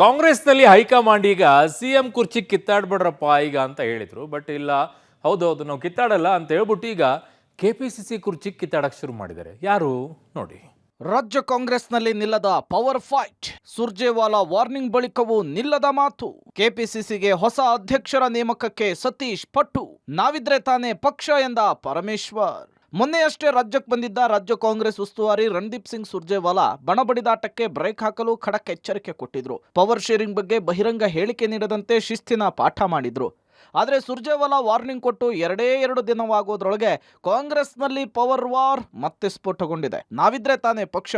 ಕಾಂಗ್ರೆಸ್ನಲ್ಲಿ ಹೈಕಮಾಂಡ್ ಈಗ ಸಿಎಂ ಕುರ್ಚಿ ಕಿತ್ತಾಡ್ಬಿಡ್ರಪ್ಪ ಈಗ ಅಂತ ಹೇಳಿದ್ರು. ಬಟ್ ಇಲ್ಲ, ಹೌದೌದು ನಾವು ಕಿತ್ತಾಡಲ್ಲ ಅಂತ ಹೇಳ್ಬಿಟ್ಟು ಈಗ ಕೆಪಿಸಿಸಿ ಕುರ್ಚಿ ಕಿತ್ತಾಡಕ್ ಶುರು ಮಾಡಿದ್ದಾರೆ. ಯಾರು ನೋಡಿ. ರಾಜ್ಯ ಕಾಂಗ್ರೆಸ್ನಲ್ಲಿ ನಿಲ್ಲದ ಪವರ್ ಫೈಟ್, ಸುರ್ಜೇವಾಲಾ ವಾರ್ನಿಂಗ್ ಬಳಿಕವೂ ನಿಲ್ಲದ ಮಾತು. ಕೆಪಿಸಿಸಿಗೆ ಹೊಸ ಅಧ್ಯಕ್ಷರ ನೇಮಕಕ್ಕೆ ಸತೀಶ್ ಪಟ್ಟು, ನಾವಿದ್ರೆ ತಾನೇ ಪಕ್ಷ ಎಂದ ಪರಮೇಶ್ವರ್. ಮೊನ್ನೆಯಷ್ಟೇ ರಾಜ್ಯಕ್ಕೆ ಬಂದಿದ್ದ ರಾಜ್ಯ ಕಾಂಗ್ರೆಸ್ ಉಸ್ತುವಾರಿ ರಣದೀಪ್ ಸಿಂಗ್ ಸುರ್ಜೇವಾಲಾ ಬಣಬಡಿದಾಟಕ್ಕೆ ಬ್ರೇಕ್ ಹಾಕಲು ಖಡಕ್ ಎಚ್ಚರಿಕೆ ಕೊಟ್ಟಿದ್ರು. ಪವರ್ ಶೇರಿಂಗ್ ಬಗ್ಗೆ ಬಹಿರಂಗ ಹೇಳಿಕೆ ನೀಡದಂತೆ ಶಿಸ್ತಿನ ಪಾಠ ಮಾಡಿದ್ರು. ಆದರೆ ಸುರ್ಜೇವಾಲಾ ವಾರ್ನಿಂಗ್ ಕೊಟ್ಟು ಎರಡು ದಿನವಾಗೋದ್ರೊಳಗೆ ಕಾಂಗ್ರೆಸ್ನಲ್ಲಿ ಪವರ್ ವಾರ್ ಮತ್ತೆ ಸ್ಫೋಟಗೊಂಡಿದೆ. ನಾವಿದ್ರೆ ತಾನೇ ಪಕ್ಷ,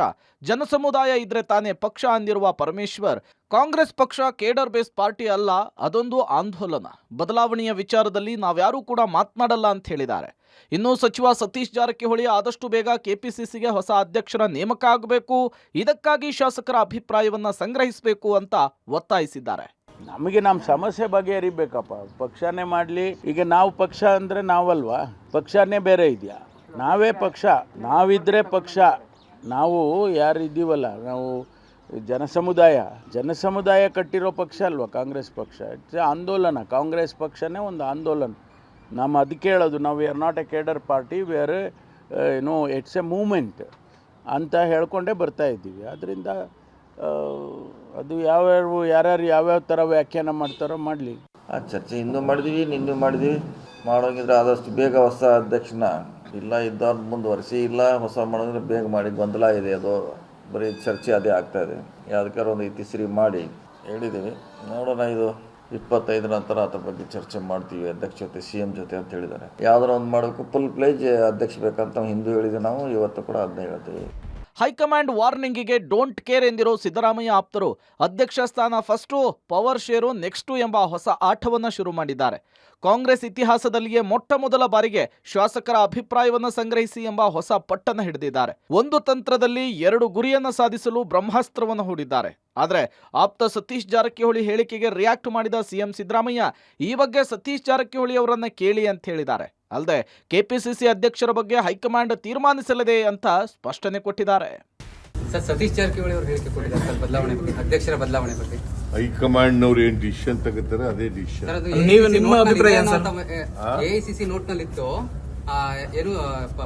ಜನಸಮುದಾಯ ಇದ್ರೆ ತಾನೇ ಪಕ್ಷ ಅಂದಿರುವ ಪರಮೇಶ್ವರ್, ಕಾಂಗ್ರೆಸ್ ಪಕ್ಷ ಕೇಡರ್ ಬೇಸ್ ಪಾರ್ಟಿ ಅಲ್ಲ, ಅದೊಂದು ಆಂದೋಲನ. ಬದಲಾವಣೆಯ ವಿಚಾರದಲ್ಲಿ ನಾವ್ಯಾರೂ ಕೂಡ ಮಾತನಾಡಲ್ಲ ಅಂತ ಹೇಳಿದ್ದಾರೆ. ಇನ್ನು ಸಚಿವ ಸತೀಶ್ ಜಾರಕಿಹೊಳಿ ಆದಷ್ಟು ಬೇಗ ಕೆಪಿಸಿಸಿಗೆ ಹೊಸ ಅಧ್ಯಕ್ಷರ ನೇಮಕ ಆಗಬೇಕು, ಇದಕ್ಕಾಗಿ ಶಾಸಕರ ಅಭಿಪ್ರಾಯವನ್ನ ಸಂಗ್ರಹಿಸಬೇಕು ಅಂತ ಒತ್ತಾಯಿಸಿದ್ದಾರೆ. ನಮಗೆ ನಮ್ಮ ಸಮಸ್ಯೆ ಬಗೆಹರಿಬೇಕಪ್ಪ, ಪಕ್ಷನೇ ಮಾಡಲಿ. ಈಗ ನಾವು ಪಕ್ಷ ಅಂದರೆ ನಾವಲ್ವಾ, ಪಕ್ಷನೇ ಬೇರೆ ಇದೆಯಾ? ನಾವೇ ಪಕ್ಷ, ನಾವಿದ್ರೆ ಪಕ್ಷ. ನಾವು ಯಾರಿದ್ದೀವಲ್ಲ, ನಾವು ಜನಸಮುದಾಯ ಕಟ್ಟಿರೋ ಪಕ್ಷ ಅಲ್ವಾ ಕಾಂಗ್ರೆಸ್ ಪಕ್ಷ. ಇಟ್ಸ್ ಆಂದೋಲನ. ಕಾಂಗ್ರೆಸ್ ಪಕ್ಷನೇ ಒಂದು ಆಂದೋಲನ. ನಮ್ಮ ಅದಕ್ಕೆ ಹೇಳೋದು, ನಾವು we are not a cadre party, we are it's a movement ಅಂತ ಹೇಳ್ಕೊಂಡೇ ಬರ್ತಾ ಇದ್ದೀವಿ. ಅದರಿಂದ ಅದು ಯಾರ್ಯಾರು ಯಾವ್ಯಾವ ಥರ ವ್ಯಾಖ್ಯಾನ ಮಾಡ್ತಾರೋ ಮಾಡಲಿ. ಆ ಚರ್ಚೆ ಇಂದು ಮಾಡಿದ್ವಿ, ನಿಂದು ಮಾಡಿದ್ವಿ. ಮಾಡೋಂಗಿದ್ರೆ ಆದಷ್ಟು ಬೇಗ ಹೊಸ ಅಧ್ಯಕ್ಷನ ಇಲ್ಲ ಇದ್ದವ್ರು ಮುಂದುವರಿಸಿ, ಇಲ್ಲ ಹೊಸ ಮಾಡೋಂಗಿದ್ರೆ ಬೇಗ ಮಾಡಿ. ಗೊಂದಲ ಇದೆ, ಅದು ಬರೀ ಚರ್ಚೆ ಅದೇ ಆಗ್ತಾಯಿದೆ. ಯಾವುದಕ್ಕಾರು ಒಂದು ಇತಿಶ್ರೀ ಮಾಡಿ ಹೇಳಿದ್ದೀವಿ. ನೋಡೋಣ, ಇದು 25 ನಂತರ ಅದ್ರ ಬಗ್ಗೆ ಚರ್ಚೆ ಮಾಡ್ತೀವಿ ಅಧ್ಯಕ್ಷ ಜೊತೆ, CM ಜೊತೆ ಅಂತ ಹೇಳಿದ್ದಾರೆ. ಯಾವುದಾರ ಒಂದು ಮಾಡಬೇಕು, ಫುಲ್ ಪ್ಲೇಜ್ ಅಧ್ಯಕ್ಷ ಬೇಕಂತ ಹಿಂದೂ ಹೇಳಿದ್ವಿ ನಾವು, ಇವತ್ತು ಕೂಡ ಅದನ್ನೇ ಹೇಳ್ತೀವಿ. ಹೈಕಮಾಂಡ್ ವಾರ್ನಿಂಗಿಗೆ ಡೋಂಟ್ ಕೇರ್ ಎಂದಿರೋ ಸಿದ್ದರಾಮಯ್ಯ ಆಪ್ತರು ಅಧ್ಯಕ್ಷ ಸ್ಥಾನ ಫಸ್ಟು, ಪವರ್ ಶೇರು ನೆಕ್ಸ್ಟು ಎಂಬ ಹೊಸ ಆಟವನ್ನು ಶುರು ಮಾಡಿದ್ದಾರೆ. ಕಾಂಗ್ರೆಸ್ ಇತಿಹಾಸದಲ್ಲಿಯೇ ಮೊಟ್ಟ ಮೊದಲ ಬಾರಿಗೆ ಶಾಸಕರ ಅಭಿಪ್ರಾಯವನ್ನು ಸಂಗ್ರಹಿಸಿ ಎಂಬ ಹೊಸ ಪಟ್ಟನ್ನು ಹಿಡಿದಿದ್ದಾರೆ. ಒಂದು ತಂತ್ರದಲ್ಲಿ 2 ಗುರಿಯನ್ನು ಸಾಧಿಸಲು ಬ್ರಹ್ಮಾಸ್ತ್ರವನ್ನು ಹೂಡಿದ್ದಾರೆ. ಆದರೆ ಆಪ್ತ ಸತೀಶ್ ಜಾರಕಿಹೊಳಿ ಹೇಳಿಕೆಗೆ ರಿಯಾಕ್ಟ್ ಮಾಡಿದ CM ಸಿದ್ದರಾಮಯ್ಯ, ಈ ಬಗ್ಗೆ ಸತೀಶ್ ಜಾರಕಿಹೊಳಿ ಅವರನ್ನ ಕೇಳಿ ಅಂತ ಹೇಳಿದ್ದಾರೆ. ಅಲ್ಲದೆ ಕೆಪಿಸಿಸಿ ಅಧ್ಯಕ್ಷರ ಬಗ್ಗೆ ಹೈಕಮಾಂಡ್ ತೀರ್ಮಾನಿಸಲಿದೆ ಅಂತ ಸ್ಪಷ್ಟನೆ ಕೊಟ್ಟಿದ್ದಾರೆ. ಸರ್, ಸತೀಶ್ ಜಾರಕಿಹೊಳಿ ಅವರು ಹೇಳಿಕೆ ಕೊಟ್ಟಿದ್ದಾರೆ ಸರ್ ಬದಲಾವಣೆ ಬಗ್ಗೆ, ಅಧ್ಯಕ್ಷರ ಬದಲಾವಣೆ ಬಗ್ಗೆ. ಹೈಕಮಾಂಡ್ನವ್ರು ಏನ್ ಡಿಸಿಷನ್ ತಗೋತಾರೆ ಅದೇ ಡಿಸಿಷನ್. ನಿಮ್ಮ ಅಭಿಪ್ರಾಯ AICC ನೋಟ್ ನಲ್ಲಿತ್ತು, ಏನು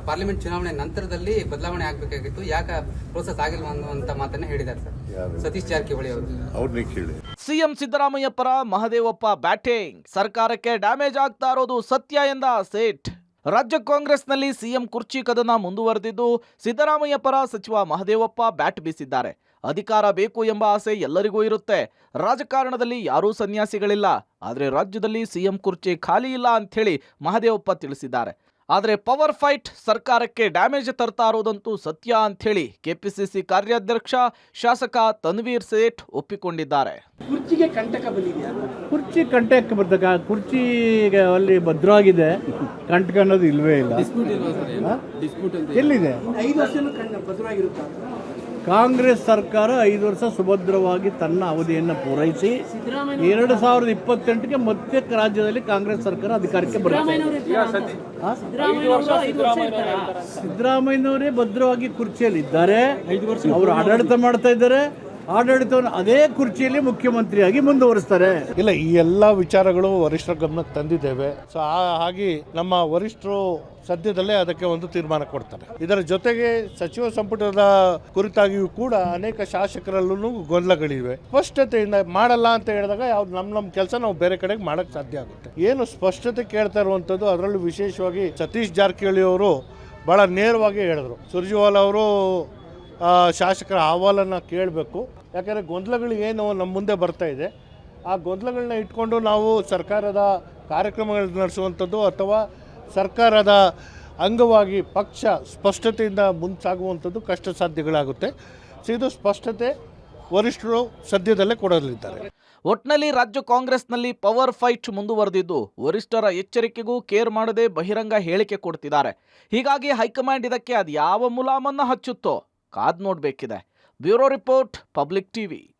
ಪಾರ್ಲಿಮೆಂಟ್ ಚುನಾವಣೆ ನಂತರದಲ್ಲಿ ಬದಲಾವಣೆ ಆಗ್ಬೇಕಾಗಿತ್ತು, ಯಾಕೆ ಪ್ರೋಸೆಸ್ ಆಗಿಲ್ವ ಅನ್ನುವಂತ ಮಾತನ್ನ ಹೇಳಿದ್ದಾರೆ ಸರ್ ಸತೀಶ್ ಜಾರಕಿಹೊಳಿ ಅವರು. ಅವ್ರನ್ನೇ ಕೇಳಿ. CM ಸಿದ್ದರಾಮಯ್ಯ ಪರ ಮಹದೇವಪ್ಪ ಬ್ಯಾಟಿಂಗ್, ಸರ್ಕಾರಕ್ಕೆ ಡ್ಯಾಮೇಜ್ ಆಗ್ತಾ ಇರೋದು ಸತ್ಯ ಎಂದ ಸೇಠ್. ರಾಜ್ಯ ಕಾಂಗ್ರೆಸ್ನಲ್ಲಿ CM ಕುರ್ಚಿ ಕದನ ಮುಂದುವರೆದಿದ್ದು, ಸಿದ್ದರಾಮಯ್ಯ ಪರ ಸಚಿವ ಮಹದೇವಪ್ಪ ಬ್ಯಾಟ್ ಬೀಸಿದ್ದಾರೆ. ಅಧಿಕಾರ ಬೇಕು ಎಂಬ ಆಸೆ ಎಲ್ಲರಿಗೂ ಇರುತ್ತೆ. ರಾಜಕಾರಣದಲ್ಲಿ ಯಾರೂ ಸನ್ಯಾಸಿಗಳಿಲ್ಲ. ಆದರೆ ರಾಜ್ಯದಲ್ಲಿ CM ಕುರ್ಚಿ ಖಾಲಿ ಇಲ್ಲ ಅಂಥೇಳಿ ಮಹದೇವಪ್ಪ ತಿಳಿಸಿದ್ದಾರೆ. ಆದರೆ ಪವರ್ ಫೈಟ್ ಸರ್ಕಾರಕ್ಕೆ ಡ್ಯಾಮೇಜ್ ತರ್ತಾ ಇರೋದಂತೂ ಸತ್ಯ ಅಂಥೇಳಿ ಕೆಪಿಸಿಸಿ ಕಾರ್ಯಾಧ್ಯಕ್ಷ ಶಾಸಕ ತನ್ವೀರ್ ಸೇಠ್ ಒಪ್ಪಿಕೊಂಡಿದ್ದಾರೆ. ಕುರ್ಚಿಗೆ ಕಂಟಕ ಬಂದಿದೆಯಾ? ಕುರ್ಚಿ ಕಂಟಕ ಬರ್ತಕ್ಕ, ಕುರ್ಚಿಗೆ ಅಲ್ಲಿ ಭದ್ರವಾಗಿದೆ, ಕಂಟಕ ಅನ್ನೋದು ಇಲ್ವೇ ಇಲ್ಲ. ಎಲ್ಲಿದೆ? 5 ವರ್ಷನೂ ಭದ್ರವಾಗಿರುತ್ತೆ. ಕಾಂಗ್ರೆಸ್ ಸರ್ಕಾರ 5 ವರ್ಷ ಸುಭದ್ರವಾಗಿ ತನ್ನ ಅವಧಿಯನ್ನು ಪೂರೈಸಿ 2028ಕ್ಕೆ ಮತ್ತೆ ರಾಜ್ಯದಲ್ಲಿ ಕಾಂಗ್ರೆಸ್ ಸರ್ಕಾರ ಅಧಿಕಾರಕ್ಕೆ ಬರುತ್ತೆ. ಸಿದ್ದರಾಮಯ್ಯನವರೇ ಭದ್ರವಾಗಿ ಕುರ್ಚಿಯಲ್ಲಿ ಇದ್ದಾರೆ. ಅವರು ಆಡಳಿತ ಮಾಡ್ತಾ ಇದ್ದಾರೆ. ಆಡಳಿತವನ್ನು ಅದೇ ಕುರ್ಚಿಯಲ್ಲಿ ಮುಖ್ಯಮಂತ್ರಿಯಾಗಿ ಮುಂದುವರಿಸ್ತಾರೆ. ಇಲ್ಲ, ಈ ಎಲ್ಲ ವಿಚಾರಗಳು ವರಿಷ್ಠರ ಗಮನಕ್ಕೆ ತಂದಿದ್ದೇವೆ. ಸೊ ಹಾಗೆ ನಮ್ಮ ವರಿಷ್ಠರು ಸದ್ಯದಲ್ಲೇ ಅದಕ್ಕೆ ಒಂದು ತೀರ್ಮಾನ ಕೊಡ್ತಾರೆ. ಇದರ ಜೊತೆಗೆ ಸಚಿವ ಸಂಪುಟದ ಕುರಿತಾಗಿಯೂ ಕೂಡ ಅನೇಕ ಶಾಸಕರಲ್ಲೂ ಗೊಂದಲಗಳಿವೆ. ಸ್ಪಷ್ಟತೆಯಿಂದ ಮಾಡಲ್ಲ ಅಂತ ಹೇಳಿದಾಗ ಯಾವ್ದು ನಮ್ಮ ಕೆಲಸ ನಾವು ಬೇರೆ ಕಡೆಗೆ ಮಾಡಕ್ಕೆ ಸಾಧ್ಯ ಆಗುತ್ತೆ. ಏನು ಸ್ಪಷ್ಟತೆ ಕೇಳ್ತಾ ಇರುವಂಥದ್ದು, ಅದರಲ್ಲೂ ವಿಶೇಷವಾಗಿ ಸತೀಶ್ ಜಾರಕಿಹೊಳಿ ಅವರು ಭಾಳ ನೇರವಾಗಿ ಹೇಳಿದ್ರು, ಸುರ್ಜೇವಾಲಾ ಅವರು ಶಾಸಕರ ಅಹವಾಲನ್ನು ಕೇಳಬೇಕು. ಯಾಕಂದರೆ ಗೊಂದಲಗಳು ಏನು ನಮ್ಮ ಮುಂದೆ ಬರ್ತಾ ಇದೆ, ಆ ಗೊಂದಲಗಳನ್ನ ಇಟ್ಕೊಂಡು ನಾವು ಸರ್ಕಾರದ ಕಾರ್ಯಕ್ರಮಗಳು ನಡೆಸುವಂಥದ್ದು ಅಥವಾ ಸರ್ಕಾರದ ಅಂಗವಾಗಿ ಪಕ್ಷ ಸ್ಪಷ್ಟತೆಯಿಂದ ಮುಂಸಾಗುವಂಥದ್ದು ಕಷ್ಟ ಸಾಧ್ಯಗಳಾಗುತ್ತೆ. ಸೊ ಇದು ಸ್ಪಷ್ಟತೆ ವರಿಷ್ಠರು ಸದ್ಯದಲ್ಲೇ ಕೊಡಲಿದ್ದಾರೆ. ಒಟ್ನಲ್ಲಿ ರಾಜ್ಯ ಕಾಂಗ್ರೆಸ್ನಲ್ಲಿ ಪವರ್ ಫೈಟ್ ಮುಂದುವರೆದಿದ್ದು, ವರಿಷ್ಠರ ಎಚ್ಚರಿಕೆಗೂ ಕೇರ್ ಮಾಡದೆ ಬಹಿರಂಗ ಹೇಳಿಕೆ ಕೊಡ್ತಿದ್ದಾರೆ. ಹೀಗಾಗಿ ಹೈಕಮಾಂಡ್ ಇದಕ್ಕೆ ಅದು ಯಾವ ಮುಲಾಮನ್ನ ಹಚ್ಚುತ್ತೋ ಕಾದ್ ನೋಡ್ಬೇಕಿದೆ. Bureau report, public TV.